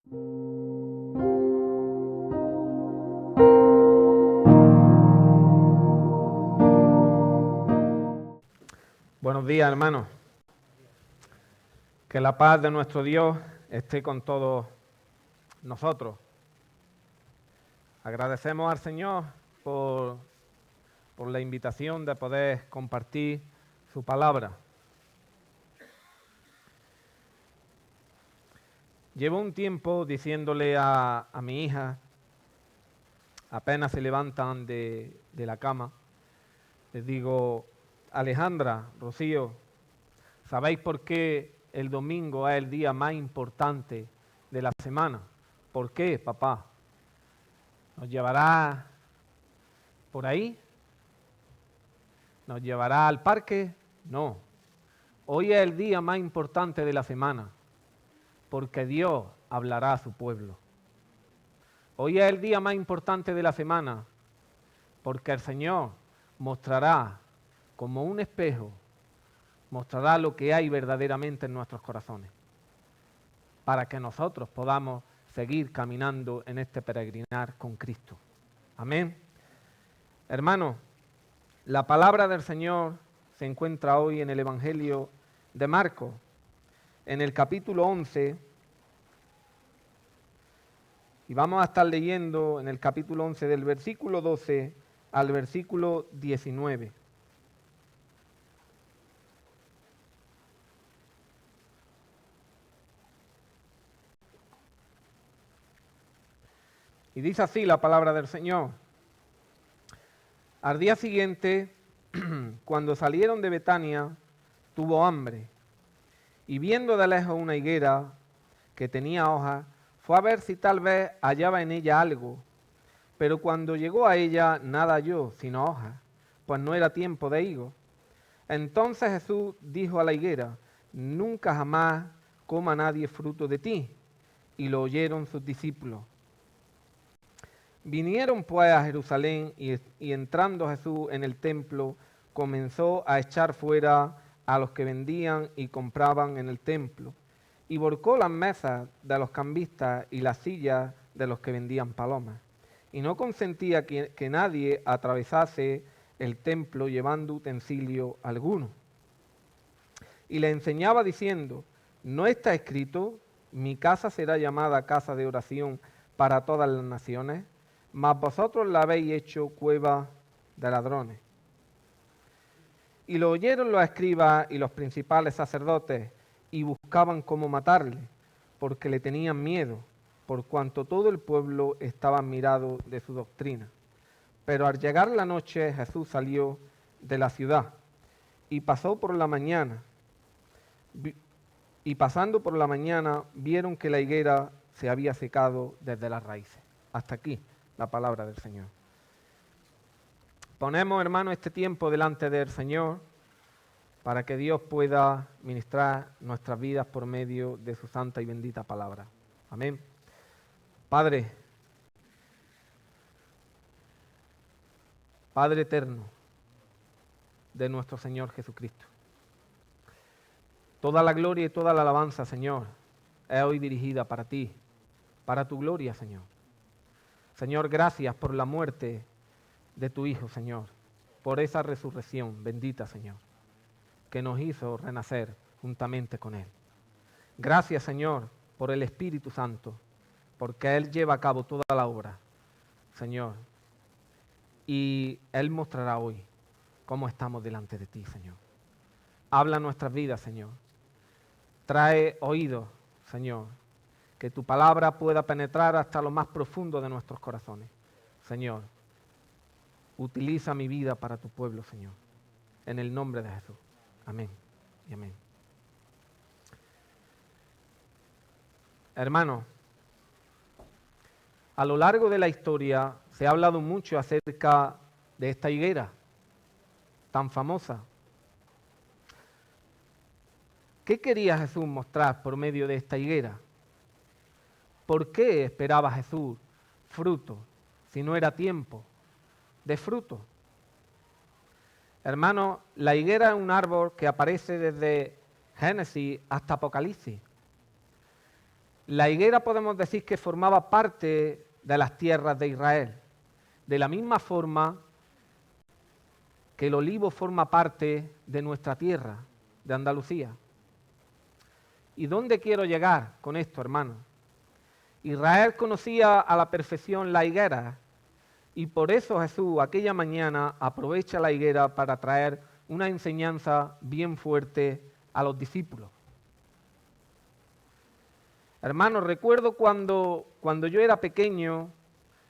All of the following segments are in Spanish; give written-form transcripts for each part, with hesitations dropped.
Buenos días, hermanos. Que la paz de nuestro Dios esté con todos nosotros. Agradecemos al Señor por la invitación de poder compartir su palabra. Llevo un tiempo diciéndole a mi hija, apenas se levantan de la cama, les digo: Alejandra, Rocío, ¿sabéis por qué el domingo es el día más importante de la semana? ¿Por qué, papá? ¿Nos llevará por ahí? ¿Nos llevará al parque? No. Hoy es el día más importante de la semana, porque Dios hablará a su pueblo. Hoy es el día más importante de la semana, porque el Señor mostrará como un espejo, mostrará lo que hay verdaderamente en nuestros corazones, para que nosotros podamos seguir caminando en este peregrinar con Cristo. Amén. Hermanos, la palabra del Señor se encuentra hoy en el Evangelio de Marcos, en el capítulo 11, y vamos a estar leyendo en el capítulo 11 del versículo 12 al versículo 19. Y dice así la palabra del Señor. Al día siguiente, cuando salieron de Betania, tuvo hambre, y viendo de lejos una higuera que tenía hojas, fue a ver si tal vez hallaba en ella algo, pero cuando llegó a ella nada halló sino hojas, pues no era tiempo de higos. Entonces Jesús dijo a la higuera: nunca jamás coma nadie fruto de ti. Y lo oyeron sus discípulos. Vinieron pues a Jerusalén y entrando Jesús en el templo, comenzó a echar fuera a los que vendían y compraban en el templo, y volcó las mesas de los cambistas y las sillas de los que vendían palomas, y no consentía que nadie atravesase el templo llevando utensilio alguno. Y le enseñaba diciendo: ¿no está escrito, mi casa será llamada casa de oración para todas las naciones? Mas vosotros la habéis hecho cueva de ladrones. Y lo oyeron los escribas y los principales sacerdotes, y buscaban cómo matarle, porque le tenían miedo, por cuanto todo el pueblo estaba admirado de su doctrina. Pero al llegar la noche, Jesús salió de la ciudad, y pasando por la mañana, vieron que la higuera se había secado desde las raíces. Hasta aquí la palabra del Señor. Ponemos, hermanos, este tiempo delante del Señor para que Dios pueda ministrar nuestras vidas por medio de su santa y bendita palabra. Amén. Padre eterno de nuestro Señor Jesucristo, toda la gloria y toda la alabanza, Señor, es hoy dirigida para ti, para tu gloria, Señor. Señor, gracias por la muerte de tu Hijo, Señor, por esa resurrección bendita, Señor, que nos hizo renacer juntamente con Él. Gracias, Señor, por el Espíritu Santo, porque Él lleva a cabo toda la obra, Señor, y Él mostrará hoy cómo estamos delante de ti, Señor. Habla nuestras vidas, Señor. Trae oídos, Señor, que tu palabra pueda penetrar hasta lo más profundo de nuestros corazones. Señor, utiliza mi vida para tu pueblo, Señor, en el nombre de Jesús. Amén y amén. Hermanos, a lo largo de la historia se ha hablado mucho acerca de esta higuera tan famosa. ¿Qué quería Jesús mostrar por medio de esta higuera? ¿Por qué esperaba Jesús fruto si no era tiempo de fruto? Hermanos, la higuera es un árbol que aparece desde Génesis hasta Apocalipsis. La higuera podemos decir que formaba parte de las tierras de Israel, de la misma forma que el olivo forma parte de nuestra tierra, de Andalucía. ¿Y dónde quiero llegar con esto, hermano? Israel conocía a la perfección la higuera y por eso Jesús aquella mañana aprovecha la higuera para traer una enseñanza bien fuerte a los discípulos. Hermanos, recuerdo cuando yo era pequeño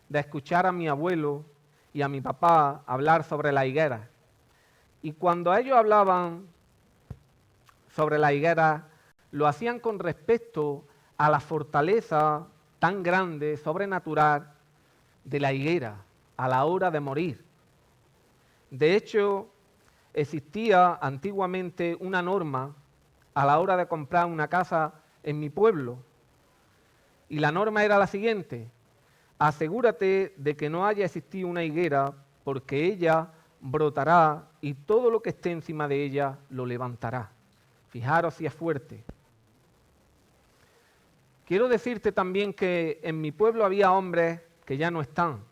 de escuchar a mi abuelo y a mi papá hablar sobre la higuera. Y cuando ellos hablaban sobre la higuera, lo hacían con respecto a la fortaleza tan grande, sobrenatural, de la higuera a la hora de morir. De hecho, existía antiguamente una norma a la hora de comprar una casa en mi pueblo. Y la norma era la siguiente: asegúrate de que no haya existido una higuera, porque ella brotará y todo lo que esté encima de ella lo levantará. Fijaros si es fuerte. Quiero decirte también que en mi pueblo había hombres que ya no están,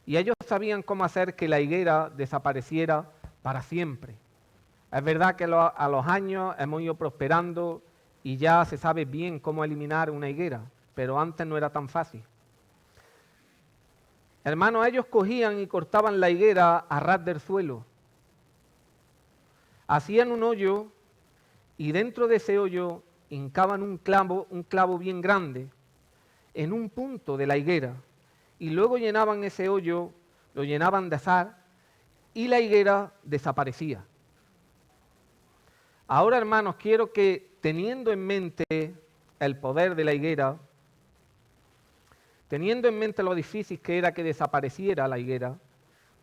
y ellos sabían cómo hacer que la higuera desapareciera para siempre. Es verdad que a los años hemos ido prosperando y ya se sabe bien cómo eliminar una higuera, pero antes no era tan fácil. Hermanos, ellos cogían y cortaban la higuera a ras del suelo. Hacían un hoyo y dentro de ese hoyo hincaban un clavo bien grande en un punto de la higuera y luego llenaban ese hoyo, lo llenaban de sal y la higuera desaparecía. Ahora, hermanos, quiero que, teniendo en mente el poder de la higuera, teniendo en mente lo difícil que era que desapareciera la higuera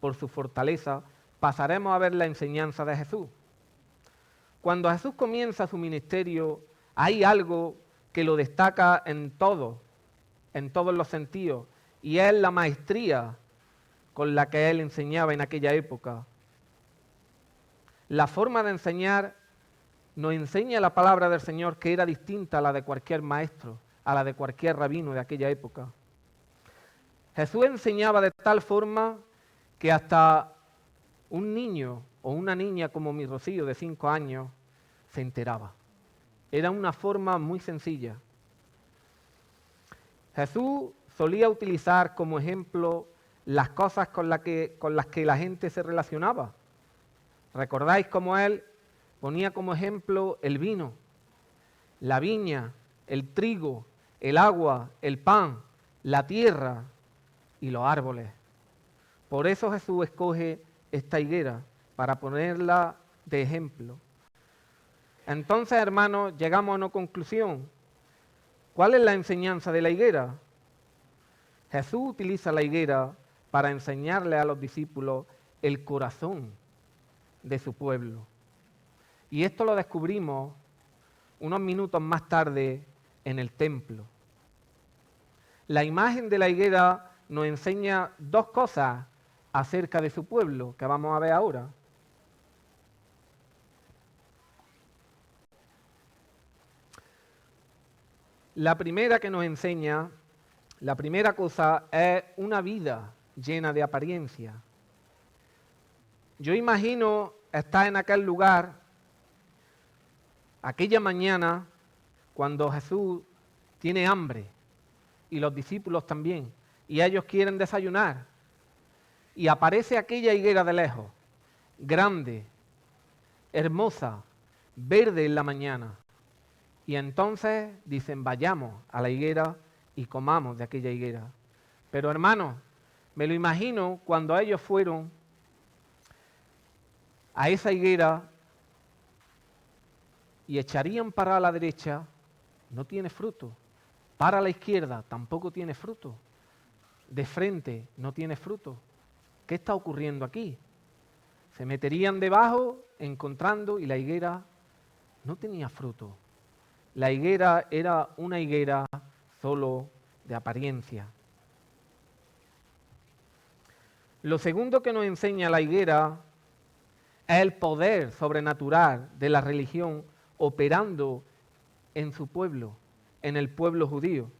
por su fortaleza, pasaremos a ver la enseñanza de Jesús. Cuando Jesús comienza su ministerio, hay algo que lo destaca en todos los sentidos, y es la maestría con la que él enseñaba en aquella época. La forma de enseñar nos enseña la palabra del Señor que era distinta a la de cualquier maestro, a la de cualquier rabino de aquella época. Jesús enseñaba de tal forma que hasta un niño o una niña como mi Rocío de 5 años se enteraba. Era una forma muy sencilla. Jesús solía utilizar como ejemplo las cosas con las que la gente se relacionaba. ¿Recordáis cómo él ponía como ejemplo el vino, la viña, el trigo, el agua, el pan, la tierra y los árboles? Por eso Jesús escoge esta higuera, para ponerla de ejemplo. Entonces, hermanos, llegamos a una conclusión. ¿Cuál es la enseñanza de la higuera? Jesús utiliza la higuera para enseñarle a los discípulos el corazón de su pueblo. Y esto lo descubrimos unos minutos más tarde en el templo. La imagen de la higuera nos enseña dos cosas acerca de su pueblo, que vamos a ver ahora. La primera que nos enseña, la primera cosa es una vida llena de apariencia. Yo imagino estar en aquel lugar, aquella mañana, cuando Jesús tiene hambre y los discípulos también, y ellos quieren desayunar, y aparece aquella higuera de lejos, grande, hermosa, verde en la mañana, y entonces dicen: vayamos a la higuera y comamos de aquella higuera. Pero hermanos, me lo imagino cuando ellos fueron a esa higuera y echarían para la derecha, no tiene fruto. Para la izquierda, tampoco tiene fruto. De frente, no tiene fruto. ¿Qué está ocurriendo aquí? Se meterían debajo, encontrando, y la higuera no tenía fruto. La higuera era una higuera solo de apariencia. Lo segundo que nos enseña la higuera es el poder sobrenatural de la religión operando en su pueblo. en el pueblo judío.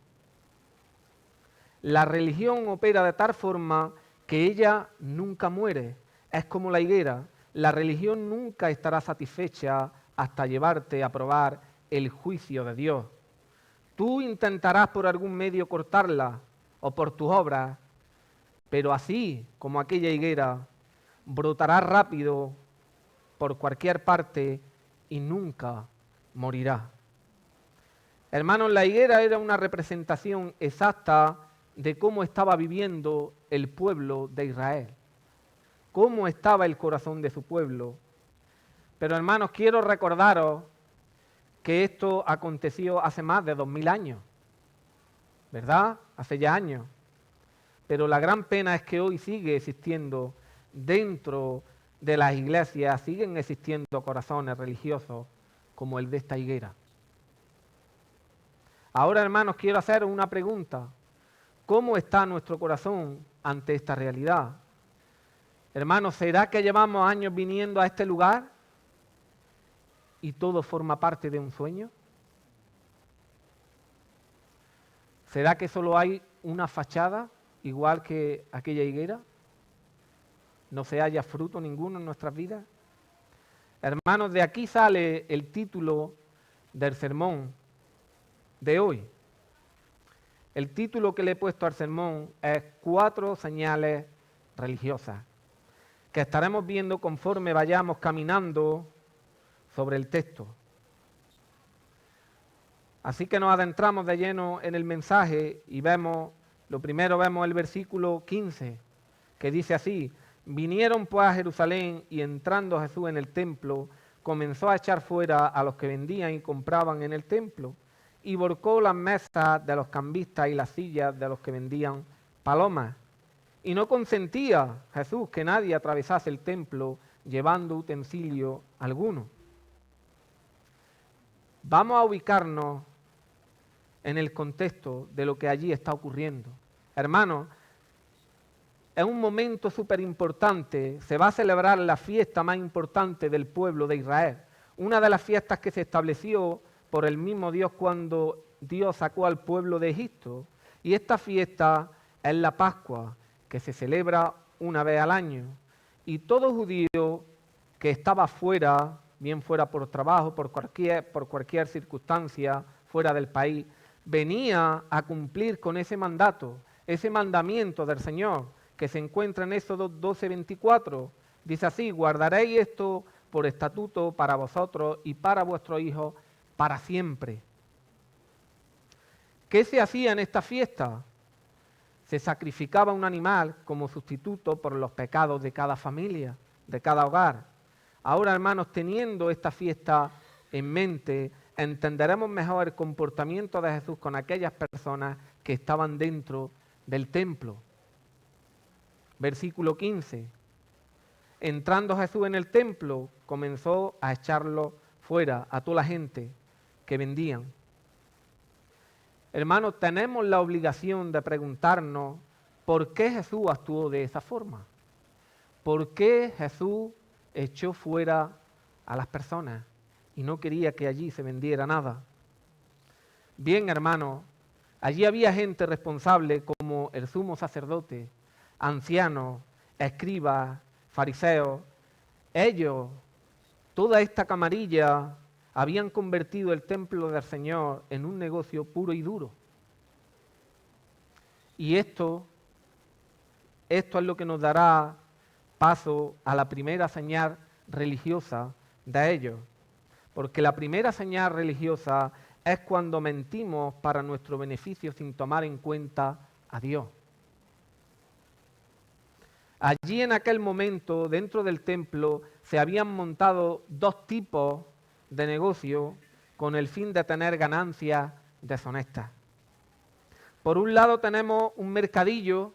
La religión opera de tal forma que ella nunca muere. Es como la higuera. La religión nunca estará satisfecha hasta llevarte a probar el juicio de Dios. Tú intentarás por algún medio cortarla o por tus obras, pero así como aquella higuera, brotará rápido por cualquier parte y nunca morirá. Hermanos, la higuera era una representación exacta de cómo estaba viviendo el pueblo de Israel, cómo estaba el corazón de su pueblo. Pero hermanos, quiero recordaros que esto aconteció hace más de 2000 años, ¿verdad? Hace ya años. Pero la gran pena es que hoy sigue existiendo dentro de las iglesias, siguen existiendo corazones religiosos como el de esta higuera. Ahora, hermanos, quiero hacer una pregunta. ¿Cómo está nuestro corazón ante esta realidad? Hermanos, ¿será que llevamos años viniendo a este lugar y todo forma parte de un sueño? ¿Será que solo hay una fachada, igual que aquella higuera? ¿No se halla fruto ninguno en nuestras vidas? Hermanos, de aquí sale el título del sermón de hoy. El título que le he puesto al sermón es 4 señales religiosas, que estaremos viendo conforme vayamos caminando sobre el texto. Así que nos adentramos de lleno en el mensaje y vemos el versículo 15, que dice así: vinieron pues a Jerusalén y entrando Jesús en el templo, comenzó a echar fuera a los que vendían y compraban en el templo, y volcó las mesas de los cambistas y las sillas de los que vendían palomas. Y no consentía Jesús que nadie atravesase el templo llevando utensilio alguno. Vamos a ubicarnos en el contexto de lo que allí está ocurriendo. Hermanos, es un momento súper importante, se va a celebrar la fiesta más importante del pueblo de Israel, una de las fiestas que se estableció por el mismo Dios cuando Dios sacó al pueblo de Egipto, y esta fiesta es la Pascua, que se celebra una vez al año, y todo judío que estaba fuera, bien fuera por trabajo, por cualquier circunstancia, fuera del país, venía a cumplir con ese mandato, ese mandamiento del Señor, que se encuentra en Éxodo 12:24. Dice así: guardaréis esto por estatuto para vosotros y para vuestros hijos para siempre. ¿Qué se hacía en esta fiesta? Se sacrificaba un animal como sustituto por los pecados de cada familia, de cada hogar. Ahora, hermanos, teniendo esta fiesta en mente, entenderemos mejor el comportamiento de Jesús con aquellas personas que estaban dentro del templo. Versículo 15. Entrando Jesús en el templo, comenzó a echarlo fuera a toda la gente que vendían. Hermanos, tenemos la obligación de preguntarnos por qué Jesús actuó de esa forma. ¿Por qué Jesús echó fuera a las personas y no quería que allí se vendiera nada? Bien, hermanos, allí había gente responsable como el sumo sacerdote, ancianos, escribas, fariseos. Ellos, toda esta camarilla, habían convertido el templo del Señor en un negocio puro y duro. Y esto es lo que nos dará paso a la primera señal religiosa de ellos. Porque la primera señal religiosa es cuando mentimos para nuestro beneficio sin tomar en cuenta a Dios. Allí en aquel momento, dentro del templo, se habían montado 2 tipos de negocio con el fin de tener ganancias deshonestas. Por un lado tenemos un mercadillo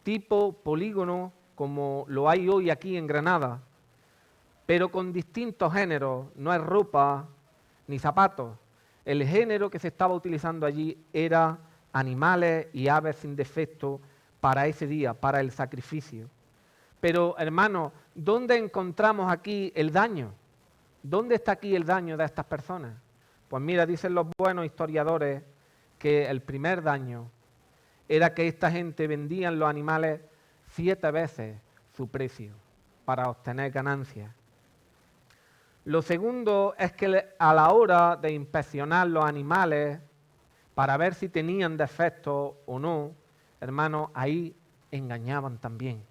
tipo polígono, como lo hay hoy aquí en Granada, pero con distintos géneros, no es ropa ni zapatos. El género que se estaba utilizando allí era animales y aves sin defecto para ese día, para el sacrificio. Pero, hermanos, ¿dónde encontramos aquí el daño? ¿Dónde está aquí el daño de estas personas? Pues mira, dicen los buenos historiadores que el primer daño era que esta gente vendían los animales 7 veces su precio para obtener ganancias. Lo segundo es que a la hora de inspeccionar los animales para ver si tenían defectos o no, hermanos, ahí engañaban también.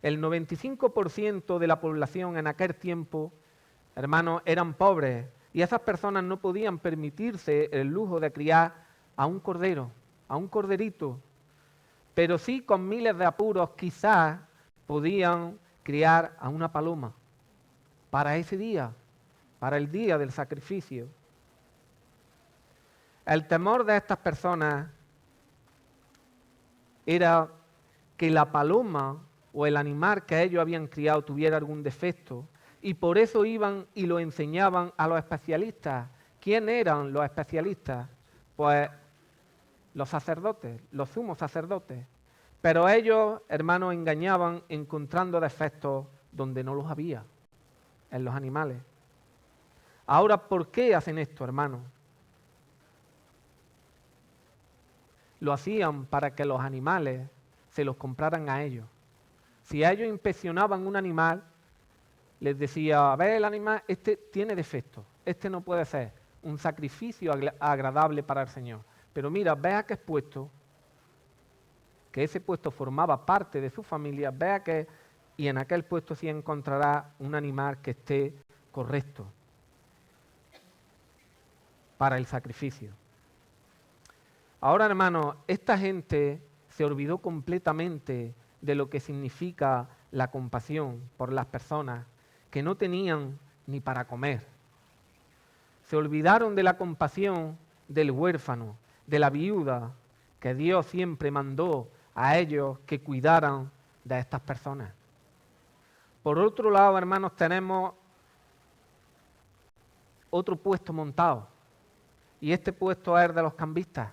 El 95% de la población en aquel tiempo, hermanos, eran pobres y esas personas no podían permitirse el lujo de criar a un cordero, a un corderito, pero sí con miles de apuros quizás podían criar a una paloma para ese día, para el día del sacrificio. El temor de estas personas era que la paloma o el animal que ellos habían criado tuviera algún defecto y por eso iban y lo enseñaban a los especialistas. ¿Quién eran los especialistas? Pues los sacerdotes, los sumos sacerdotes. Pero ellos, hermanos, engañaban encontrando defectos donde no los había, en los animales. Ahora, ¿por qué hacen esto, hermanos? Lo hacían para que los animales se los compraran a ellos. Si a ellos inspeccionaban un animal, les decía, a ver, el animal, este tiene defectos, este no puede ser un sacrificio agradable para el Señor. Pero mira, vea que es puesto, que ese puesto formaba parte de su familia, vea que, y en aquel puesto sí encontrará un animal que esté correcto para el sacrificio. Ahora, hermanos, esta gente se olvidó completamente de lo que significa la compasión por las personas que no tenían ni para comer. Se olvidaron de la compasión del huérfano, de la viuda, que Dios siempre mandó a ellos que cuidaran de estas personas. Por otro lado, hermanos, tenemos otro puesto montado, y este puesto es de los cambistas.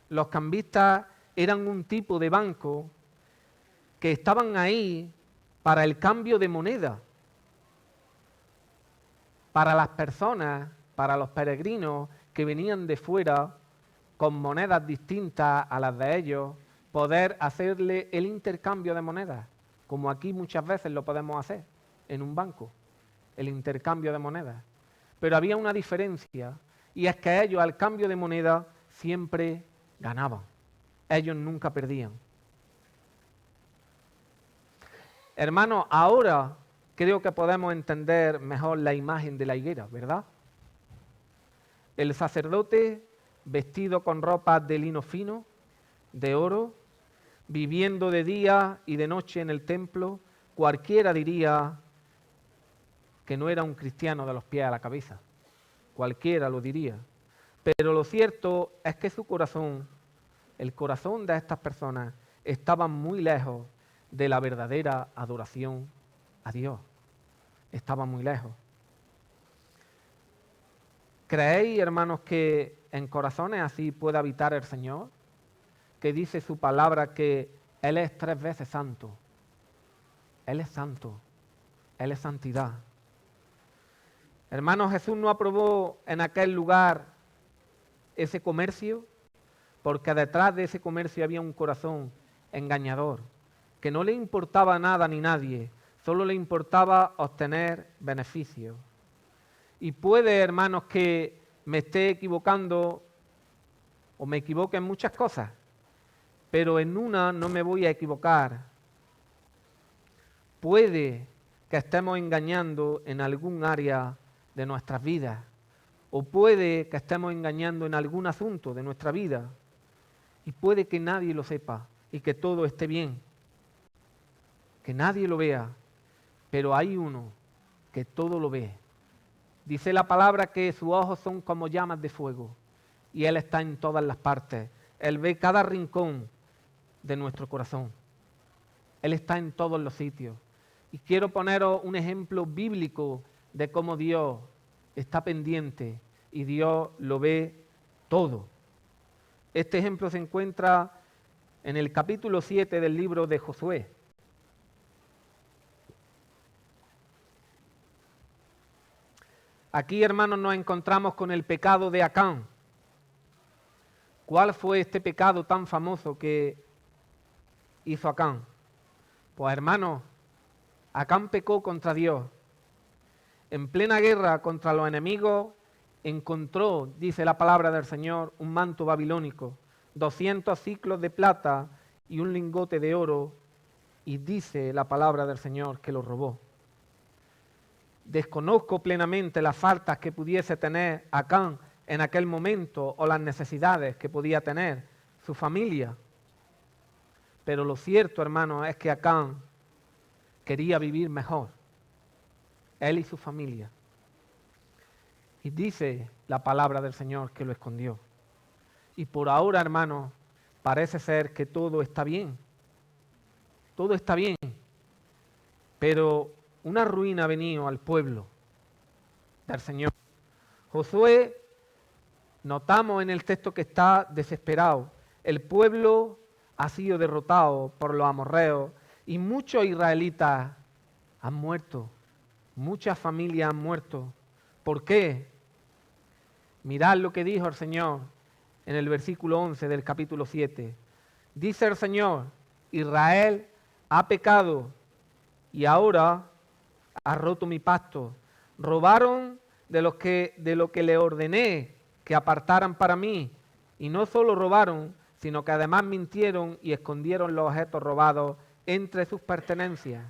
Los cambistas eran un tipo de banco que estaban ahí para el cambio de moneda, para las personas, para los peregrinos que venían de fuera con monedas distintas a las de ellos, poder hacerle el intercambio de monedas, como aquí muchas veces lo podemos hacer en un banco, el intercambio de monedas. Pero había una diferencia, y es que ellos al cambio de moneda siempre ganaban, ellos nunca perdían. Hermanos, ahora creo que podemos entender mejor la imagen de la higuera, ¿verdad? El sacerdote vestido con ropas de lino fino, de oro, viviendo de día y de noche en el templo, cualquiera diría que no era un cristiano de los pies a la cabeza. Cualquiera lo diría. Pero lo cierto es que su corazón, el corazón de estas personas, estaba muy lejos de la verdadera adoración a Dios. Estaba muy lejos. ¿Creéis, hermanos, que en corazones así puede habitar el Señor? Que dice su palabra que Él es 3 veces santo. Él es santo. Él es santidad. Hermanos, Jesús no aprobó en aquel lugar ese comercio, porque detrás de ese comercio había un corazón engañador, que no le importaba nada ni nadie, solo le importaba obtener beneficios. Y puede, hermanos, que me esté equivocando o me equivoque en muchas cosas, pero en una no me voy a equivocar. Puede que estemos engañando en algún área de nuestras vidas, o puede que estemos engañando en algún asunto de nuestra vida, y puede que nadie lo sepa y que todo esté bien, que nadie lo vea, pero hay uno que todo lo ve. Dice la palabra que sus ojos son como llamas de fuego y Él está en todas las partes. Él ve cada rincón de nuestro corazón. Él está en todos los sitios. Y quiero poneros un ejemplo bíblico de cómo Dios está pendiente y Dios lo ve todo. Este ejemplo se encuentra en el capítulo 7 del libro de Josué. Aquí, hermanos, nos encontramos con el pecado de Acán. ¿Cuál fue este pecado tan famoso que hizo Acán? Pues hermanos, Acán pecó contra Dios. En plena guerra contra los enemigos encontró, dice la palabra del Señor, un manto babilónico, 200 ciclos de plata y un lingote de oro, y dice la palabra del Señor que lo robó. Desconozco plenamente las faltas que pudiese tener Acán en aquel momento o las necesidades que podía tener su familia. Pero lo cierto, hermano, es que Acán quería vivir mejor, él y su familia. Y dice la palabra del Señor que lo escondió. Y por ahora, hermano, parece ser que todo está bien. Todo está bien. Pero una ruina ha venido al pueblo del Señor. Josué, notamos en el texto que está desesperado. El pueblo ha sido derrotado por los amorreos y muchos israelitas han muerto. Muchas familias han muerto. ¿Por qué? Mirad lo que dijo el Señor en el versículo 11 del capítulo 7. Dice el Señor, Israel ha pecado y ahora ha roto mi pacto. Robaron de lo que le ordené que apartaran para mí. Y no solo robaron, sino que además mintieron y escondieron los objetos robados entre sus pertenencias.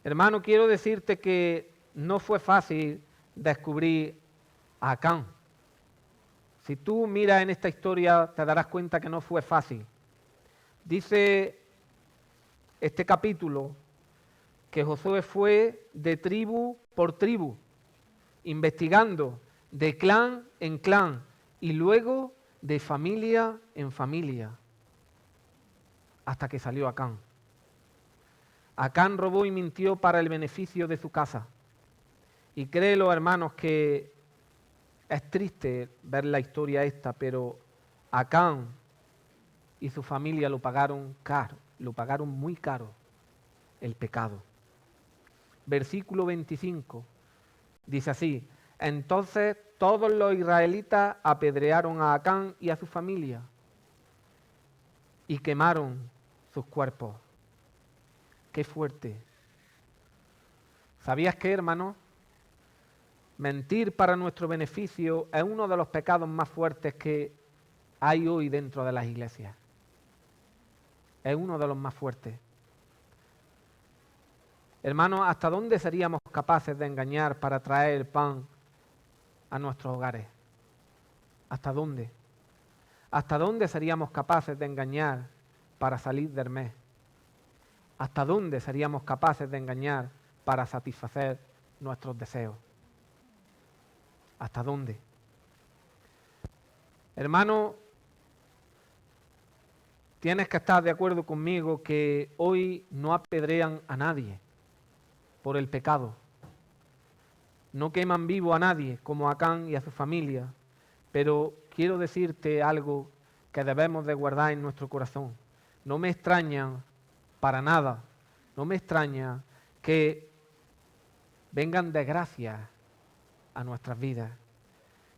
Hermano, quiero decirte que no fue fácil descubrir a Acán. Si tú miras en esta historia, te darás cuenta que no fue fácil. Dice este capítulo que Josué fue de tribu por tribu, investigando de clan en clan y luego de familia en familia, hasta que salió Acán. Acán robó y mintió para el beneficio de su casa. Y créelo, hermanos, que es triste ver la historia esta, pero Acán y su familia lo pagaron caro, lo pagaron muy caro, el pecado. Versículo 25 dice así: entonces todos los israelitas apedrearon a Acán y a su familia y quemaron sus cuerpos. Qué fuerte. ¿Sabías qué, hermano? Mentir para nuestro beneficio es uno de los pecados más fuertes que hay hoy dentro de las iglesias. Es uno de los más fuertes. Hermanos, ¿hasta dónde seríamos capaces de engañar para traer el pan a nuestros hogares? ¿Hasta dónde? ¿Hasta dónde seríamos capaces de engañar para salir del mes? ¿Hasta dónde seríamos capaces de engañar para satisfacer nuestros deseos? ¿Hasta dónde? Hermano, tienes que estar de acuerdo conmigo que hoy no apedrean a nadie por el pecado. No queman vivo a nadie como a Acán y a su familia, pero quiero decirte algo que debemos de guardar en nuestro corazón. No me extraña para nada, no me extraña que vengan desgracias a nuestras vidas,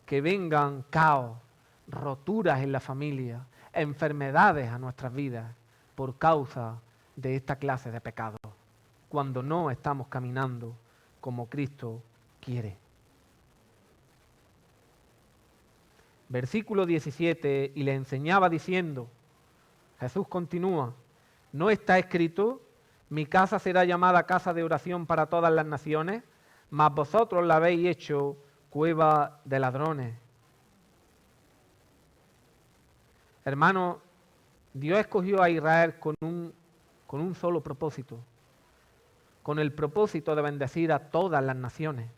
que vengan caos, roturas en la familia, enfermedades a nuestras vidas por causa de esta clase de pecados, cuando no estamos caminando como Cristo quiere. Versículo 17, y le enseñaba diciendo, Jesús continúa, ¿no está escrito? Mi casa será llamada casa de oración para todas las naciones, mas vosotros la habéis hecho cueva de ladrones. Hermano, Dios escogió a Israel con un solo propósito, con el propósito de bendecir a todas las naciones.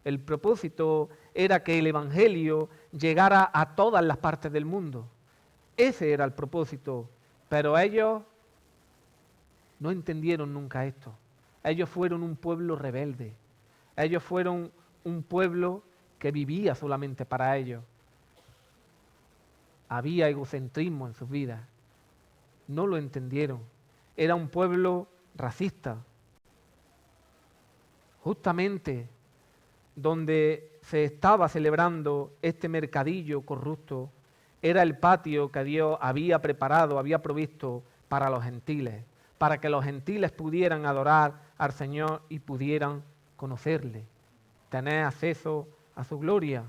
El propósito era que el Evangelio llegara a todas las partes del mundo. Ese era el propósito, pero ellos no entendieron nunca esto. Ellos fueron un pueblo rebelde. Ellos fueron un pueblo que vivía solamente para ellos. Había egocentrismo en sus vidas. No lo entendieron. Era un pueblo racista. Justamente donde se estaba celebrando este mercadillo corrupto era el patio que Dios había preparado, había provisto para los gentiles, para que los gentiles pudieran adorar al Señor y pudieran conocerle, tener acceso a su gloria.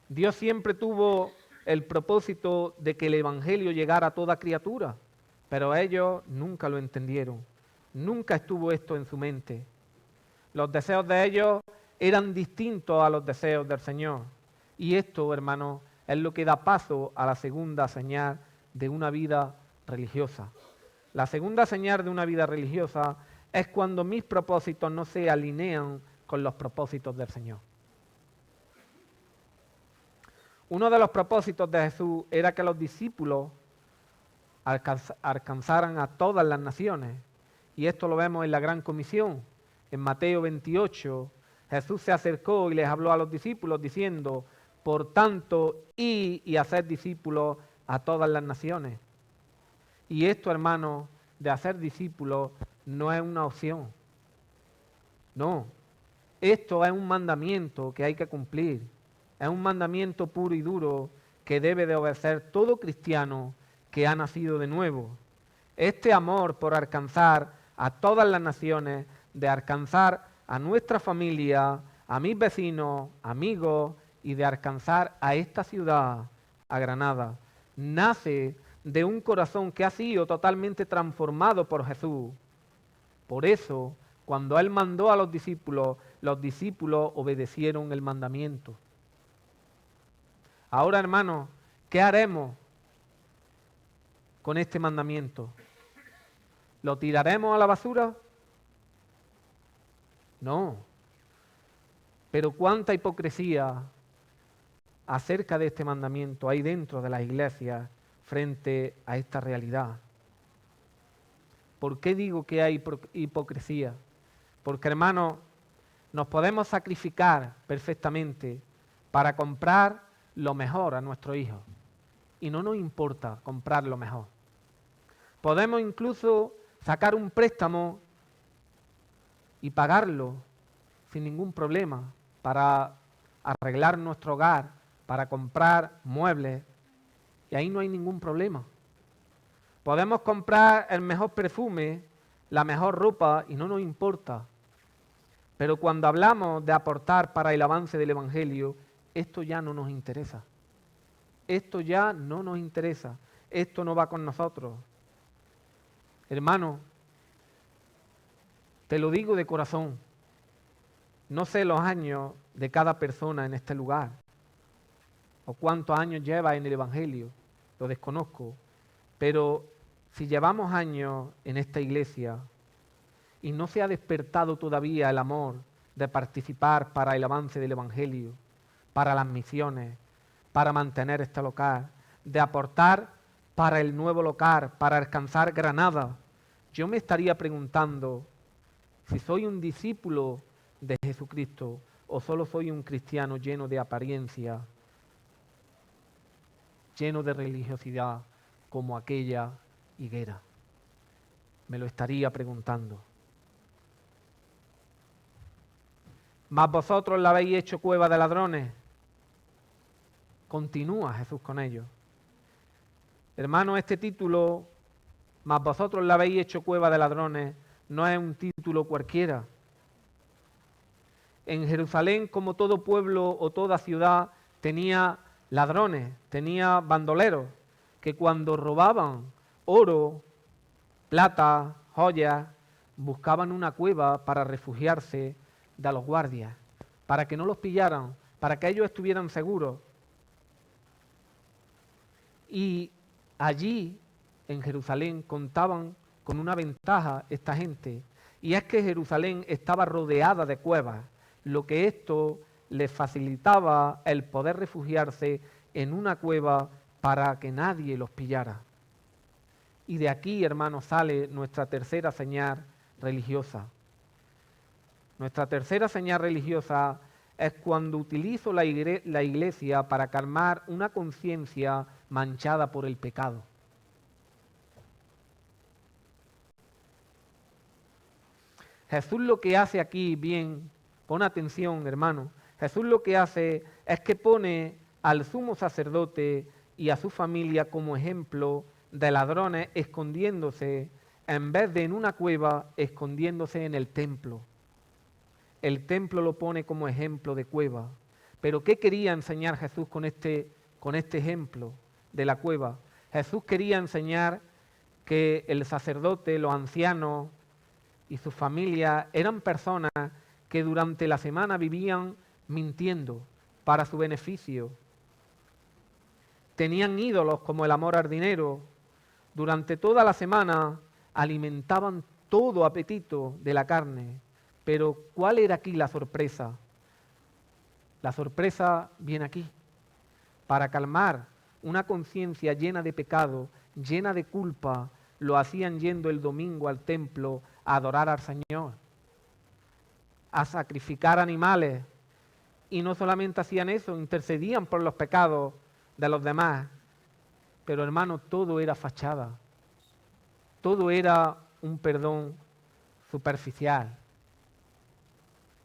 Dios siempre tuvo el propósito de que el Evangelio llegara a toda criatura, pero ellos nunca lo entendieron, nunca estuvo esto en su mente. Los deseos de ellos eran distintos a los deseos del Señor. Y esto, hermanos, es lo que da paso a la segunda señal de una vida religiosa. La segunda señal de una vida religiosa es cuando mis propósitos no se alinean con los propósitos del Señor. Uno de los propósitos de Jesús era que los discípulos alcanzaran a todas las naciones. Y esto lo vemos en la Gran Comisión. En Mateo 28, Jesús se acercó y les habló a los discípulos diciendo: por tanto, id y haced discípulos a todas las naciones. Y esto, hermanos, de hacer discípulos no es una opción. No, esto es un mandamiento que hay que cumplir. Es un mandamiento puro y duro que debe de obedecer todo cristiano que ha nacido de nuevo. Este amor por alcanzar a todas las naciones, de alcanzar a nuestra familia, a mis vecinos, amigos, y de alcanzar a esta ciudad, a Granada, nace de un corazón que ha sido totalmente transformado por Jesús. Por eso, cuando Él mandó a los discípulos obedecieron el mandamiento. Ahora, hermanos, ¿qué haremos con este mandamiento? ¿Lo tiraremos a la basura? No. Pero cuánta hipocresía acerca de este mandamiento hay dentro de las iglesias frente a esta realidad. ¿Por qué digo que hay hipocresía? Porque, hermanos, nos podemos sacrificar perfectamente para comprar lo mejor a nuestros hijos. Y no nos importa comprar lo mejor. Podemos incluso sacar un préstamo y pagarlo sin ningún problema para arreglar nuestro hogar, para comprar muebles, y ahí no hay ningún problema. Podemos comprar el mejor perfume, la mejor ropa, y no nos importa. Pero cuando hablamos de aportar para el avance del Evangelio, esto ya no nos interesa. Esto ya no nos interesa. Esto no va con nosotros. Hermano, te lo digo de corazón. No sé los años de cada persona en este lugar, o cuántos años lleva en el Evangelio, lo desconozco, pero si llevamos años en esta iglesia y no se ha despertado todavía el amor de participar para el avance del Evangelio, para las misiones, para mantener este local, de aportar para el nuevo local, para alcanzar Granada, yo me estaría preguntando si soy un discípulo de Jesucristo o solo soy un cristiano lleno de apariencia, lleno de religiosidad como aquella higuera. Me lo estaría preguntando. ¿Mas vosotros la habéis hecho cueva de ladrones? Continúa Jesús con ellos. Hermano, este título, ¿mas vosotros la habéis hecho cueva de ladrones?, no es un título cualquiera. En Jerusalén, como todo pueblo o toda ciudad, tenía ladrones, tenía bandoleros, que cuando robaban oro, plata, joyas, buscaban una cueva para refugiarse de los guardias, para que no los pillaran, para que ellos estuvieran seguros. Y allí, en Jerusalén, contaban con una ventaja esta gente, y es que Jerusalén estaba rodeada de cuevas, lo que esto les facilitaba el poder refugiarse en una cueva para que nadie los pillara. Y de aquí, hermanos, sale nuestra tercera señal religiosa. Nuestra tercera señal religiosa es cuando utilizo la iglesia para calmar una conciencia manchada por el pecado. Jesús lo que hace aquí, bien, pon atención, hermano, Jesús lo que hace es que pone al sumo sacerdote y a su familia como ejemplo de ladrones escondiéndose, en vez de en una cueva, escondiéndose en el templo. El templo lo pone como ejemplo de cueva. Pero ¿qué quería enseñar Jesús con este ejemplo de la cueva? Jesús quería enseñar que el sacerdote, los ancianos y su familia eran personas que durante la semana vivían mintiendo para su beneficio. Tenían ídolos como el amor al dinero. Durante toda la semana alimentaban todo apetito de la carne. Pero ¿cuál era aquí la sorpresa? La sorpresa viene aquí. Para calmar una conciencia llena de pecado, llena de culpa, lo hacían yendo el domingo al templo a adorar al Señor, a sacrificar animales. Y no solamente hacían eso, intercedían por los pecados de los demás. Pero hermano, todo era fachada. Todo era un perdón superficial.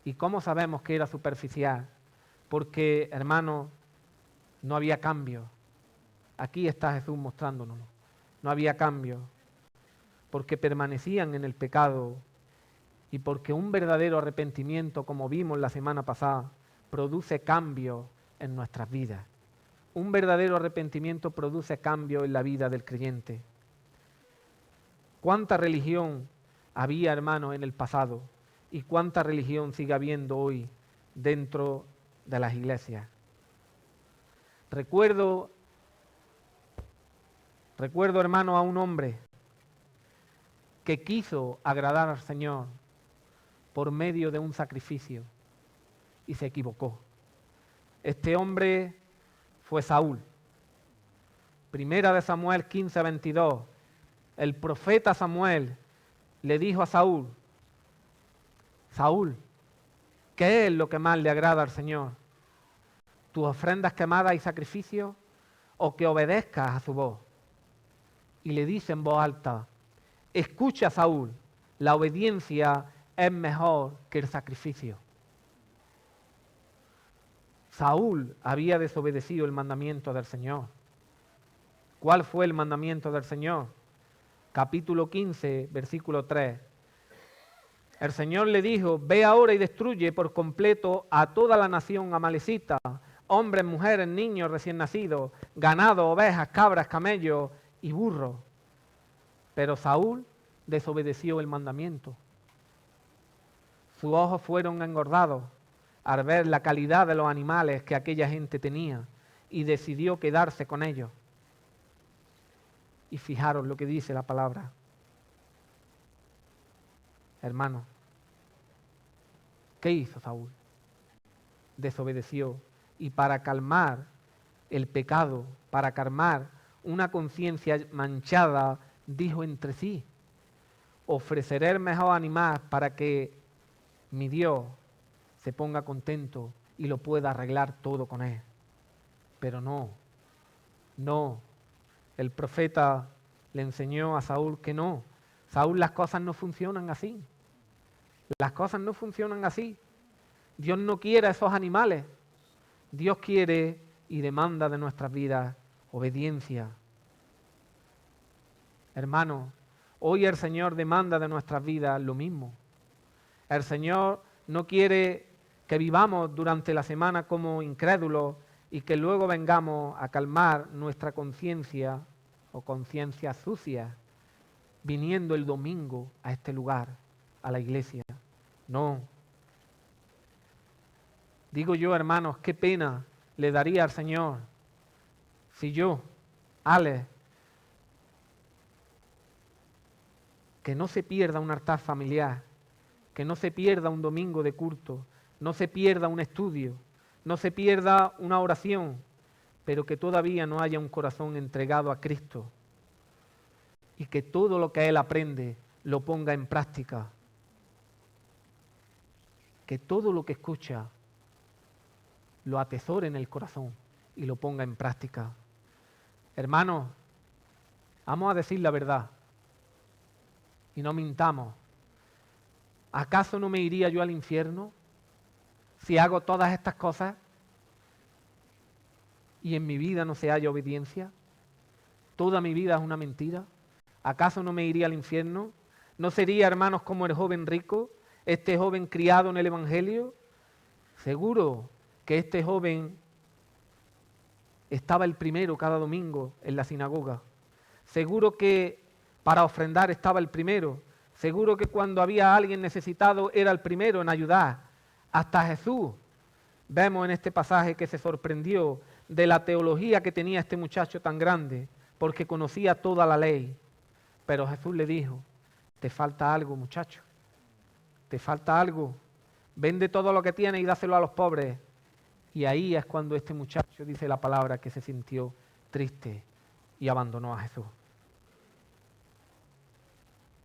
¿Y cómo sabemos que era superficial? Porque, hermano, no había cambio. Aquí está Jesús mostrándonos. No había cambio. Porque permanecían en el pecado y porque un verdadero arrepentimiento, como vimos la semana pasada, produce cambio en nuestras vidas. Un verdadero arrepentimiento produce cambio en la vida del creyente. ¿Cuánta religión había, hermano, en el pasado? ¿Y cuánta religión sigue habiendo hoy dentro de las iglesias? Recuerdo, hermano, a un hombre que quiso agradar al Señor por medio de un sacrificio y se equivocó. Este hombre fue Saúl. Primera de Samuel 15:22. El profeta Samuel le dijo a Saúl: Saúl, ¿qué es lo que más le agrada al Señor? ¿Tus ofrendas quemadas y sacrificios o que obedezcas a su voz? Y le dice en voz alta: escucha, Saúl, la obediencia es mejor que el sacrificio. Saúl había desobedecido el mandamiento del Señor. ¿Cuál fue el mandamiento del Señor? Capítulo 15, versículo 3. El Señor le dijo: ve ahora y destruye por completo a toda la nación amalecita, hombres, mujeres, niños recién nacidos, ganado, ovejas, cabras, camellos y burros. Pero Saúl desobedeció el mandamiento. Sus ojos fueron engordados al ver la calidad de los animales que aquella gente tenía y decidió quedarse con ellos. Y fijaros lo que dice la palabra. Hermano, ¿qué hizo Saúl? Desobedeció. Y para calmar el pecado, para calmar una conciencia manchada, dijo entre sí: ofreceré el mejor animal para que mi Dios se ponga contento y lo pueda arreglar todo con él. Pero no. El profeta le enseñó a Saúl que no. Saúl, las cosas no funcionan así. Las cosas no funcionan así. Dios no quiere a esos animales. Dios quiere y demanda de nuestras vidas obediencia. Hermano, hoy el Señor demanda de nuestras vidas lo mismo. El Señor no quiere que vivamos durante la semana como incrédulos y que luego vengamos a calmar nuestra conciencia o conciencia sucia viniendo el domingo a este lugar, a la iglesia. No. Digo yo, hermanos, qué pena le daría al Señor si yo, Alex, que no se pierda un altar familiar, que no se pierda un domingo de culto, no se pierda un estudio, no se pierda una oración, pero que todavía no haya un corazón entregado a Cristo y que todo lo que él aprende lo ponga en práctica. Que todo lo que escucha lo atesore en el corazón y lo ponga en práctica. Hermanos, vamos a decir la verdad y no mintamos. ¿Acaso no me iría yo al infierno Si hago todas estas cosas y en mi vida no se halla obediencia, toda mi vida es una mentira. ¿Acaso no me iría al infierno? ¿No sería, hermanos, como el joven rico, este joven criado en el Evangelio? Seguro que este joven estaba el primero cada domingo en la sinagoga. Seguro que para ofrendar estaba el primero. Seguro que cuando había alguien necesitado era el primero en ayudar. Hasta Jesús vemos en este pasaje que se sorprendió de la teología que tenía este muchacho tan grande, porque conocía toda la ley. Pero Jesús le dijo, te falta algo, muchacho, te falta algo. Vende todo lo que tienes y dáselo a los pobres. Y ahí es cuando este muchacho, dice la palabra, que se sintió triste y abandonó a Jesús.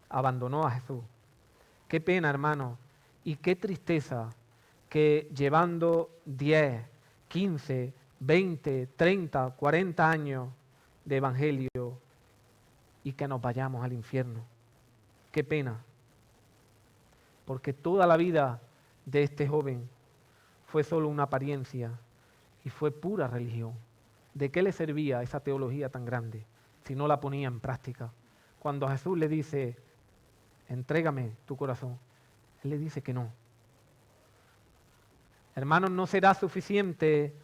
Abandonó a Jesús. Qué pena, hermano, y qué tristeza que llevando 10, 15, 20, 30, 40 años de evangelio y que nos vayamos al infierno. Qué pena. Porque toda la vida de este joven fue solo una apariencia y fue pura religión. ¿De qué le servía esa teología tan grande si no la ponía en práctica? Cuando Jesús le dice, entrégame tu corazón, él le dice que no. Hermanos, no será suficiente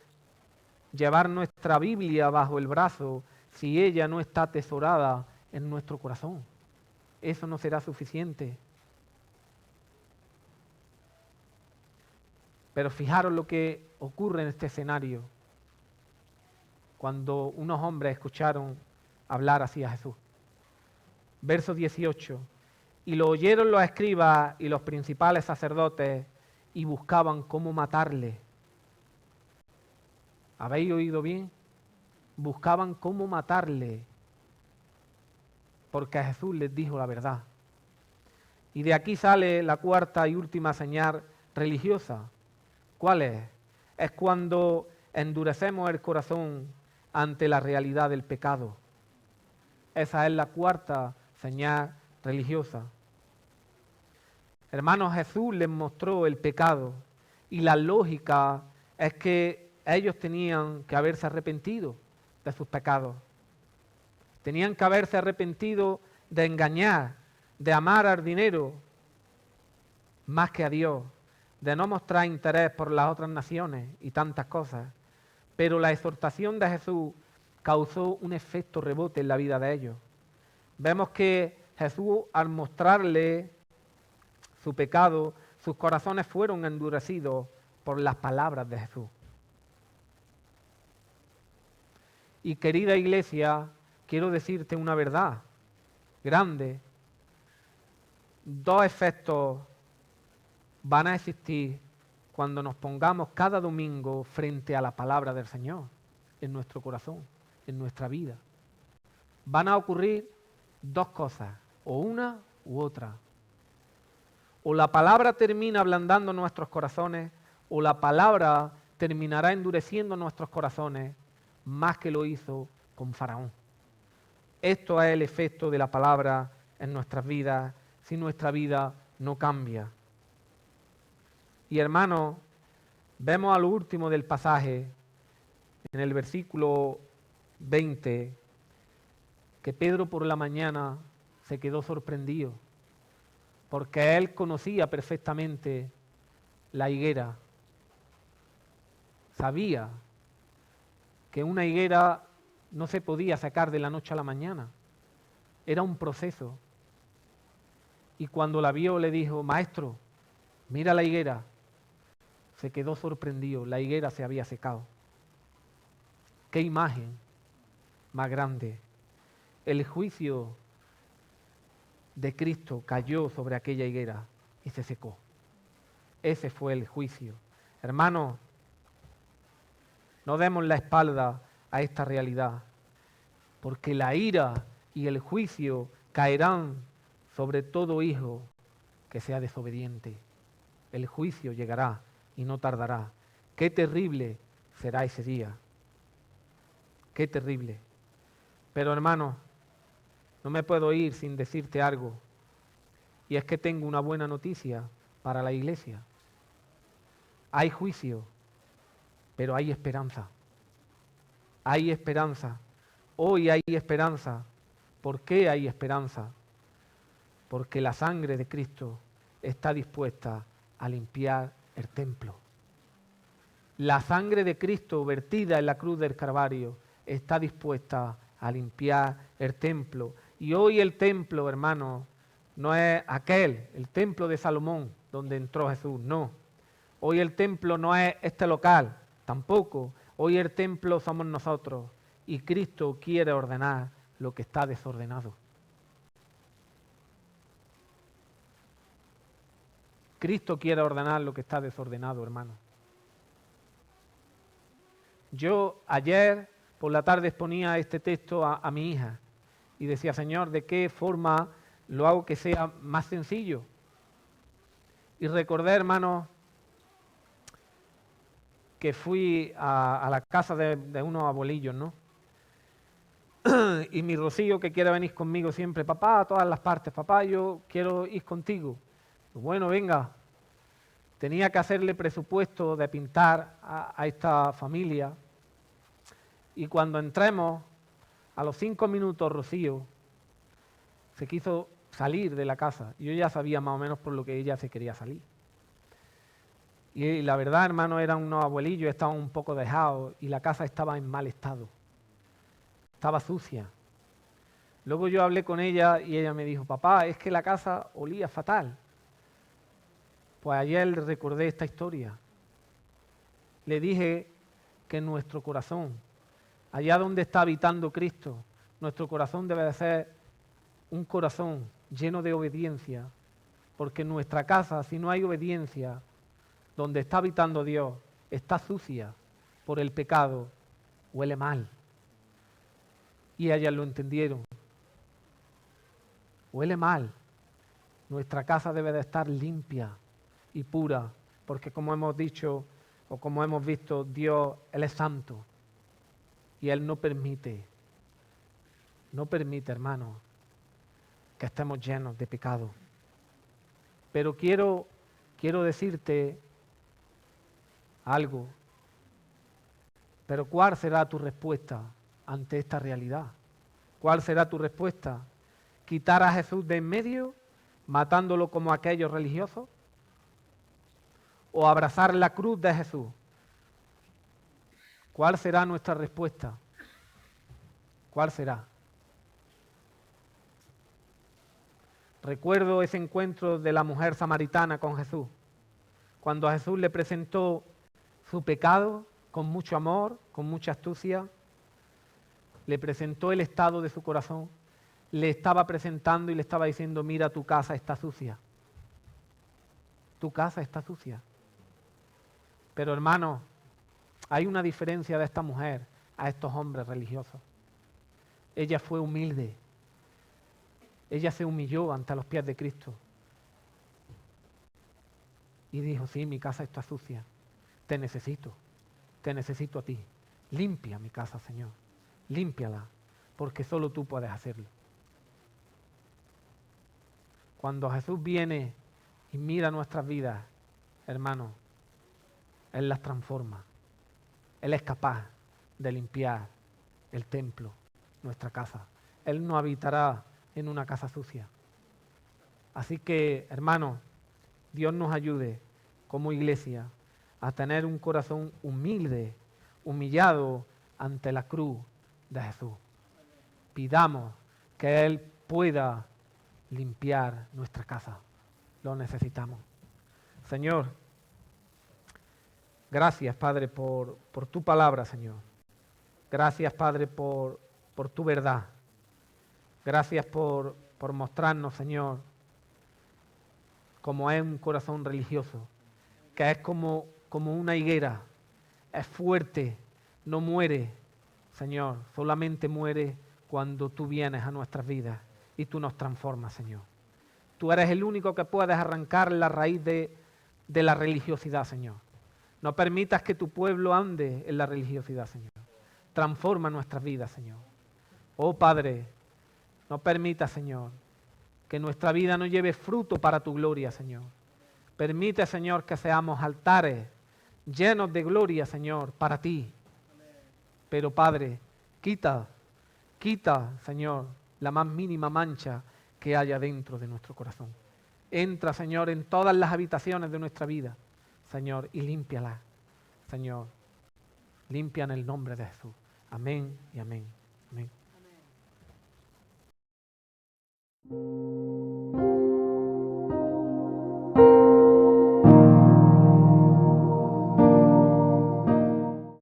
llevar nuestra Biblia bajo el brazo si ella no está atesorada en nuestro corazón. Eso no será suficiente. Pero fijaros lo que ocurre en este escenario cuando unos hombres escucharon hablar así a Jesús. Verso 18. Y lo oyeron los escribas y los principales sacerdotes y buscaban cómo matarle. ¿Habéis oído bien? Buscaban cómo matarle, porque Jesús les dijo la verdad. Y de aquí sale la cuarta y última señal religiosa. ¿Cuál es? Es cuando endurecemos el corazón ante la realidad del pecado. Esa es la cuarta señal religiosa. Hermanos, Jesús les mostró el pecado y la lógica es que ellos tenían que haberse arrepentido de sus pecados. Tenían que haberse arrepentido de engañar, de amar al dinero más que a Dios, de no mostrar interés por las otras naciones y tantas cosas. Pero la exhortación de Jesús causó un efecto rebote en la vida de ellos. Vemos que Jesús, al mostrarle su pecado, sus corazones fueron endurecidos por las palabras de Jesús. Y querida iglesia, quiero decirte una verdad grande. Dos efectos van a existir cuando nos pongamos cada domingo frente a la palabra del Señor, en nuestro corazón, en nuestra vida. Van a ocurrir dos cosas, o una u otra. O la palabra termina ablandando nuestros corazones, o la palabra terminará endureciendo nuestros corazones más que lo hizo con Faraón. Esto es el efecto de la palabra en nuestras vidas si nuestra vida no cambia. Y hermanos, vemos a lo último del pasaje, en el versículo 20, que Pedro por la mañana se quedó sorprendido, porque él conocía perfectamente la higuera. Sabía que una higuera no se podía sacar de la noche a la mañana, era un proceso. Y cuando la vio le dijo, maestro, mira la higuera. Se quedó sorprendido, la higuera se había secado. ¡Qué imagen más grande! El juicio de Cristo cayó sobre aquella higuera y se secó. Ese fue el juicio. Hermanos, no demos la espalda a esta realidad, porque la ira y el juicio caerán sobre todo hijo que sea desobediente. El juicio llegará y no tardará. Qué terrible será ese día. Qué terrible. Pero hermano, no me puedo ir sin decirte algo. Y es que tengo una buena noticia para la iglesia. hay juicio, pero hay esperanza. Hay esperanza. Hoy hay esperanza. ¿Por qué hay esperanza? Porque la sangre de Cristo está dispuesta a limpiar el templo. La sangre de Cristo vertida en la cruz del Calvario está dispuesta a limpiar el templo. Y hoy el templo, hermanos, no es aquel, el templo de Salomón, donde entró Jesús, no. Hoy el templo no es este local, tampoco. Hoy el templo somos nosotros. Y Cristo quiere ordenar lo que está desordenado. Cristo quiere ordenar lo que está desordenado, hermano. Yo ayer por la tarde exponía este texto a mi hija y decía, Señor, ¿de qué forma lo hago que sea más sencillo? Y recordé, hermano, que fui a la casa de unos abuelillos, ¿no? Y mi Rocío, que quiere venir conmigo siempre, papá, a todas las partes, papá, yo quiero ir contigo. Bueno, venga. Tenía que hacerle presupuesto de pintar a esta familia. Y cuando entremos, a los 5 minutos, Rocío se quiso salir de la casa. Yo ya sabía más o menos por lo que ella se quería salir. Y la verdad, hermano, eran unos abuelillos, estaban un poco dejados y la casa estaba en mal estado. Estaba sucia. Luego yo hablé con ella y ella me dijo, papá, es que la casa olía fatal. Pues ayer le recordé esta historia. Le dije que en nuestro corazón, allá donde está habitando Cristo, nuestro corazón debe de ser un corazón lleno de obediencia, porque en nuestra casa, si no hay obediencia, donde está habitando Dios, está sucia por el pecado, huele mal. Y ellas lo entendieron. Huele mal. Nuestra casa debe de estar limpia y pura, porque como hemos dicho o como hemos visto, Dios, Él es santo y Él no permite, hermano, que estemos llenos de pecado. Pero quiero decirte algo. Pero ¿cuál será tu respuesta ante esta realidad? ¿Cuál será tu respuesta? ¿Quitar a Jesús de en medio, matándolo como aquellos religiosos? ¿O abrazar la cruz de Jesús? ¿Cuál será nuestra respuesta? ¿Cuál será? Recuerdo ese encuentro de la mujer samaritana con Jesús, cuando a Jesús le presentó su pecado con mucho amor, con mucha astucia, le presentó el estado de su corazón, le estaba presentando y le estaba diciendo, mira, tu casa está sucia. Tu casa está sucia. Pero hermano, hay una diferencia de esta mujer a estos hombres religiosos. Ella fue humilde. Ella se humilló ante los pies de Cristo. Y dijo, sí, mi casa está sucia. Te necesito a ti. Limpia mi casa, Señor. Límpiala, porque solo tú puedes hacerlo. Cuando Jesús viene y mira nuestras vidas, hermano, Él las transforma. Él es capaz de limpiar el templo, nuestra casa. Él no habitará en una casa sucia. Así que, hermano, Dios nos ayude como iglesia a tener un corazón humilde, humillado ante la cruz de Jesús. Pidamos que Él pueda limpiar nuestra casa. Lo necesitamos. Señor, gracias, Padre, por tu palabra, Señor. Gracias, Padre, por tu verdad. Gracias por mostrarnos, Señor, cómo es un corazón religioso, que es como una higuera, es fuerte, no muere, Señor, solamente muere cuando tú vienes a nuestras vidas y tú nos transformas, Señor. Tú eres el único que puedes arrancar la raíz de la religiosidad, Señor. No permitas que tu pueblo ande en la religiosidad, Señor. Transforma nuestras vidas, Señor. Oh Padre, no permita, Señor, que nuestra vida no lleve fruto para tu gloria, Señor. Permite, Señor, que seamos altares llenos de gloria, Señor, para ti. Pero, Padre, quita, Señor, la más mínima mancha que haya dentro de nuestro corazón. Entra, Señor, en todas las habitaciones de nuestra vida, Señor, y límpiala, Señor. Limpia en el nombre de Jesús. Amén y amén. Amén.